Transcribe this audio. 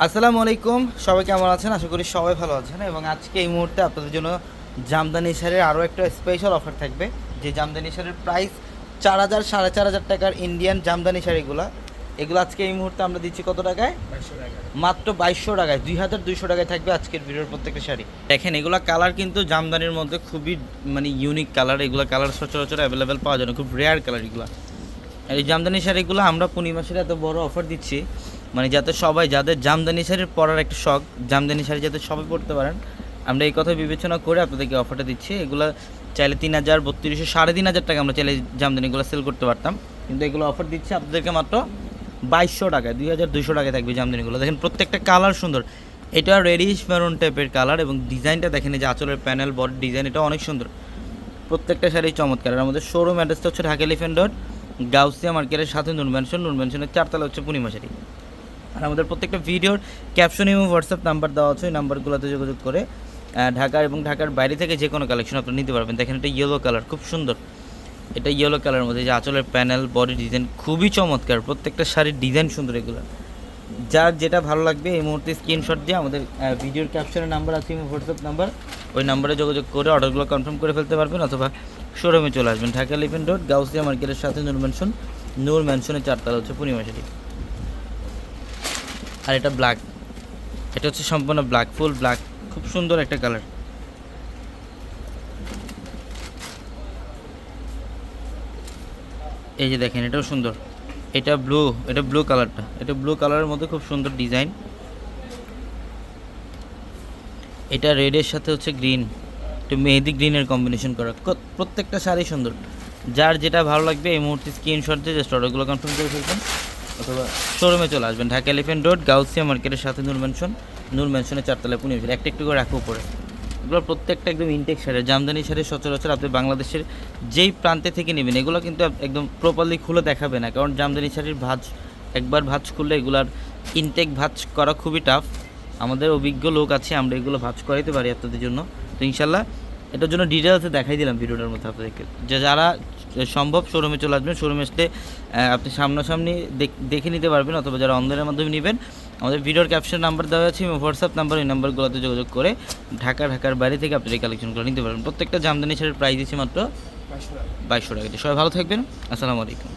আসসালামু আলাইকুম, সবাই কেমন আছেন? আশা করি সবাই ভালো আছেন। এবং আজকে এই মুহূর্তে আপনাদের জন্য জামদানি শাড়ির আরও একটা স্পেশাল অফার থাকবে। যে জামদানি শাড়ির প্রাইস 4,000 4,500 টাকার ইন্ডিয়ান জামদানি শাড়িগুলো, এগুলো আজকে এই মুহূর্তে আমরা দিচ্ছি কত টাকায়? মাত্র 2200 টাকায়, 2200 টাকায় থাকবে আজকের ভিডিওর প্রত্যেকটা শাড়ি। দেখেন, এগুলো কালার কিন্তু জামদানির মধ্যে খুবই ইউনিক কালার। এগুলো কালার সচরাচর অ্যাভেলেবেল পাওয়া যায় না, খুব রেয়ার কালার এগুলো। আর এই জামদানি শাড়িগুলো আমরা পূর্ণিমাসের এত বড় অফার দিচ্ছি, যাতে সবাই, যাদের জামদানি শাড়ির পরার একটা শখ, জামদানি শাড়ি যাতে সবাই পরতে পারেন, আমরা এই কথা বিবেচনা করে আপনাদেরকে অফারটা দিচ্ছি। এগুলো চাইলে 3,000 3200 3,500 টাকা আমরা চাইলে জামদানিগুলো সেল করতে পারতাম, কিন্তু এগুলো অফার দিচ্ছি আপনাদেরকে মাত্র 2200 টাকায়, 2200 টাকায় থাকবে জামদানিগুলো। দেখেন প্রত্যেকটা কালার সুন্দর। এটা রেডিশ মেরুন টাইপের কালার এবং ডিজাইনটা দেখেন, এই যে আঁচলের প্যানেল, বডি ডিজাইন, এটা অনেক সুন্দর। প্রত্যেকটা শাড়ি চমৎকার। আর আমাদের শোরুম অ্যাড্রেসটা হচ্ছে ঢাকা এলিফ্যান্ট রোড, গাউসিয়া মার্কেটের সাথে নূর ম্যানশনের 4তলা হচ্ছে পূর্ণিমা শাড়ি। আর আমাদের প্রত্যেকটা ভিডিওর ক্যাপশন এবং হোয়াটসঅ্যাপ নাম্বার দেওয়া আছে, ওই নাম্বারগুলোতে যোগাযোগ করে ঢাকা এবং ঢাকার বাইরে থেকে যে কোনো কালেকশন আপনি নিতে পারবেন। দেখেন, এটা ইয়েলো কালার, খুব সুন্দর। এটা ইয়েলো কালারের মধ্যে যে আঁচলের প্যানেল, বডি ডিজাইন খুবই চমৎকার। প্রত্যেকটা শাড়ির ডিজাইন সুন্দর। এগুলো যার যেটা ভালো লাগবে এই মুহূর্তে স্ক্রিনশট দিয়ে আমাদের ভিডিওর ক্যাপশনের নাম্বার আছে এবং হোয়াটসঅ্যাপ নাম্বার, ওই নাম্বারে যোগাযোগ করে অর্ডারগুলো কনফার্ম করে ফেলতে পারবেন, অথবা শোরুমে চলে আসবেন। ঢাকা এলিফ্যান্ট রোড, গাউসিয়া মার্কেটের সাথে নূর ম্যানশনের 4তলা হচ্ছে পূর্ণিমা শাড়ি। আর এটা ব্ল্যাক, এটা হচ্ছে সম্পূর্ণ ব্ল্যাক, ফুল ব্ল্যাক, খুব সুন্দর একটা কালার। এই যে দেখেন, এটাও সুন্দর। এটা ব্লু কালারটা, এটা ব্লু কালারের মধ্যে খুব সুন্দর ডিজাইন। এটা রেডের সাথে হচ্ছে গ্রিন, একটু মেহেদি গ্রিনের কম্বিনেশন করা। প্রত্যেকটা শাড়ি সুন্দর। যার যেটা ভালো লাগবে এই মুহূর্তে স্ক্রিনশট দিয়ে জাস্ট অর্ডারগুলো কনফার্ম করে ফেলবেন, অথবা শোরুমে চলে আসবেন। ঢাকা এলিফ্যান্ট রোড, গাউসিয়া মার্কেটের সাথে নূর ম্যানশনের 4তলায় পূর্ণিমা। একটা একটু করে রাখবো পরে। এগুলো প্রত্যেকটা একদম ইনটেক শাড়ি। জামদানি শাড়ি সচরাচর আপনি বাংলাদেশের যেই প্রান্তে থেকে নেবেন, এগুলো কিন্তু একদম প্রপারলি খুলে দেখাবে না, কারণ জামদানি শাড়ির ভাঁজ, একবার ভাঁজ করলে এগুলার ইনটেক ভাঁজ করা খুবই টাফ। আমাদের অভিজ্ঞ লোক আছে, আমরা এগুলো ভাঁজ করাইতে পারি আপনাদের জন্য। তো ইনশাল্লাহ এটার জন্য ডিটেলসে দেখাই দিলাম ভিডিওটার মধ্যে আপনাদেরকে। যারা সম্ভব শোরুমে চলে আসবেন, শোরুমে আসলে আপনি সামনাসামনি দেখে নিতে পারবেন, অথবা যারা অনলাইনের মাধ্যমে নেবেন, আমাদের ভিডিওর ক্যাপশন নাম্বার দেওয়া আছে এবং হোয়াটসঅ্যাপ নাম্বার, ওই নাম্বারগুলোতে যোগাযোগ করে ঢাকার বাইরে থেকে আপনি এই কালেকশনগুলো নিতে পারবেন। প্রত্যেকটা জামদানি শাড়ির প্রাইস দিচ্ছি মাত্র 2200 টাকা। সবাই ভালো থাকবেন। আসসালামু আলাইকুম।